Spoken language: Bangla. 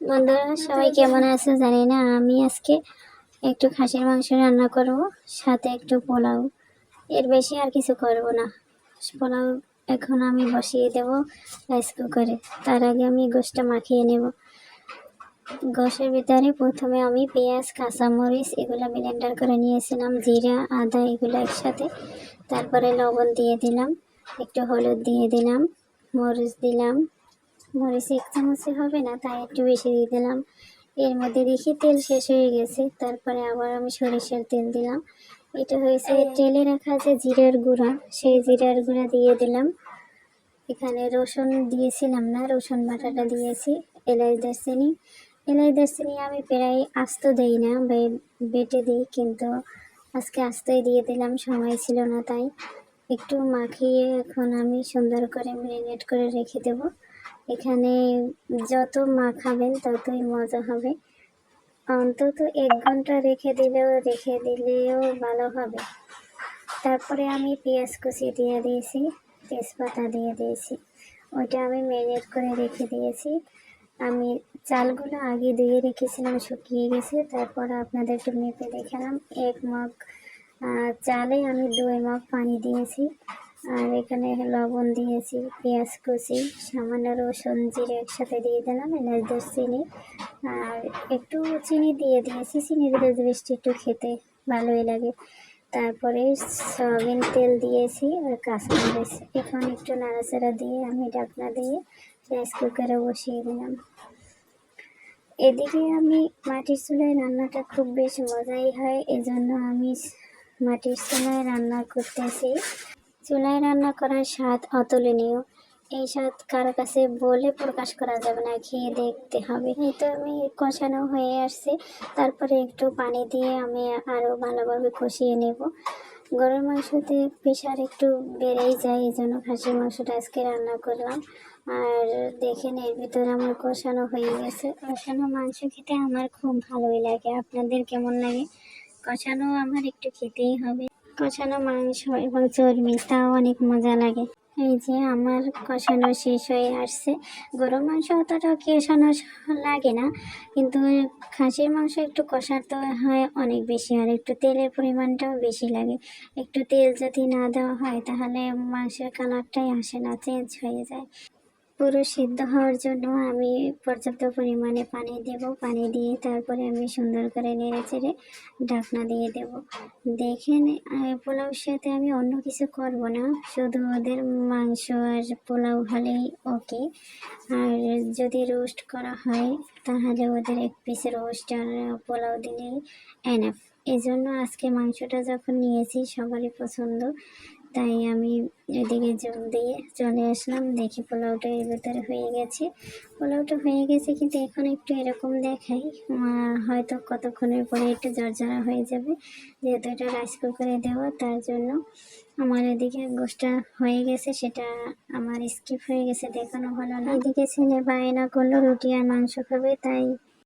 বন্ধুরা সবাই কেমন আছো জানি না। আমি আজকে একটু খাসির মাংস রান্না করব, সাথে একটু পোলাও। এর বেশি আর কিছু করব না। পোলাও এখন আমি বসিয়ে দেব রাইস কুকারে। তার আগে আমি গোশটা মাখিয়ে নেব। গোশের ভিতরে প্রথমে আমি পেঁয়াজ, কাঁচামরিচ এগুলো ব্লেন্ডার করে নিয়েছিলাম, জিরা, আদা এগুলো একসাথে। তারপরে লবণ দিয়ে দিলাম, একটু হলুদ দিয়ে দিলাম, মরিচ দিলাম। মরিচ 1 চামচে হবে না, তাই একটু বেশি দিয়ে দিলাম। এর মধ্যে দেখি তেল শেষ হয়ে গেছে, তারপরে আবার আমি সরিষার তেল দিলাম। এটা হয়েছে তেলে রাখা যে জিরার গুঁড়া, সেই জিরার গুঁড়া দিয়ে দিলাম। এখানে রসুন দিয়েছিলাম না, রসুন বাটাটা দিয়েছি। এলাচ দারচিনি আমি প্রায় আস্ত দেই না, বেটে দিই, কিন্তু আজকে আস্তই দিয়ে দিলাম, সময় ছিল না তাই। একটু মাখিয়ে এখন আমি সুন্দর করে ম্যারিনেট করে রেখে দেব। এখানে যত মাখাবেন ততই মজা হবে। অন্তত 1 ঘন্টা রেখে দিলেও ভালো হবে। তারপরে আমি পেঁয়াজ কুচি দিয়ে দিয়েছি, তেজপাতা দিয়ে দিয়েছি। ওইটা আমি ম্যারিনেট করে রেখে দিয়েছি। আমি চালগুলো আগে ধুয়ে রেখেছিলাম, শুকিয়ে গেছে। তারপর আপনাদের একটু মেপে দেখালাম। 1 মগ চালে আমি 2 মগ পানি দিয়েছি। আর এখানে লবণ দিয়েছি, পেঁয়াজ কুচি, সামান্য রসুন জিরে একসাথে দিয়ে দিলাম, এলাচ দারচিনি, আর একটু চিনি দিয়ে দিয়েছি। চিনি দিলে জিনিসটা একটু খেতে ভালোই লাগে। তারপরে সয়াবিন তেল দিয়েছি আর কাঁচামরিচ। এখন একটু নাড়াচাড়া দিয়ে আমি ঢাকনা দিয়ে রাইস কুকারে বসিয়ে দিলাম। এদিকে আমি মাটির চুলায় রান্নাটা খুব বেশ মজাই হয়, এজন্য আমি মাটির চুলায় রান্না করতেছি। চুলায় রান্না করার স্বাদ অতুলনীয়। এই স্বাদ কারো কাছে বলে প্রকাশ করা যাবে না, খেয়ে দেখতে হবে। এই তো আমি কষানো হয়ে আসছে, তারপরে একটু পানি দিয়ে আমি আরও ভালোভাবে কষিয়ে নেব। গরুর মাংসতে প্রেশার একটু বেড়েই যায়, এই জন্য খাসির মাংসটা আজকে রান্না করলাম। আর দেখেন এর ভিতরে আমার কষানো হয়ে গেছে। কষানো মাংস খেতে আমার খুব ভালোই লাগে। আপনাদের কেমন লাগে? কষানো আমার একটু খেতেই হবে। কষানো মাংস এবং চর্বি, তাও অনেক মজা লাগে। এই যে আমার কষানো শেষ হয়ে আসছে। গরুর মাংস অতটা কষানো লাগে না, কিন্তু খাসির মাংস একটু কষাতে হয় অনেক বেশি, আর একটু তেলের পরিমাণটাও বেশি লাগে। একটু তেল যদি না দেওয়া হয় তাহলে মাংসের কালারটাই আসে না, চেঞ্জ হয়ে যায়। পুরো সিদ্ধ হওয়ার জন্য আমি পর্যাপ্ত পরিমাণে পানি দেব। পানি দিয়ে তারপরে আমি সুন্দর করে নেড়েচেড়ে ঢাকনা দিয়ে দেব। দেখেন পোলাওর সাথে আমি অন্য কিছু করব না, শুধু ওদের মাংস আর পোলাও হলেই ওকে। আর যদি রোস্ট করা হয় তাহলে ওদের 1 পিস রোস্ট আর পোলাও দিলেই এনাফ। এই জন্য আজকে মাংসটা যখন নিয়েছি সবারই পছন্দ, তাই আমি এদিকে জল দিয়ে চলে আসলাম। দেখি পোলাওটা এর ভেতরে হয়ে গেছে। পোলাওটা হয়ে গেছে, কিন্তু এখন একটু এরকম দেখাই, হয়তো কতক্ষণের পরে একটু ঝরঝরা হয়ে যাবে, যেহেতু এটা রাইস কুকারে দেওয়া, তার জন্য। আমার এদিকে গোশটা হয়ে গেছে, সেটা আমার স্কিপ হয়ে গেছে, দেখানো হলো না। এদিকে ছেলে বায়না করলো রুটি আর মাংস খাবে, তাই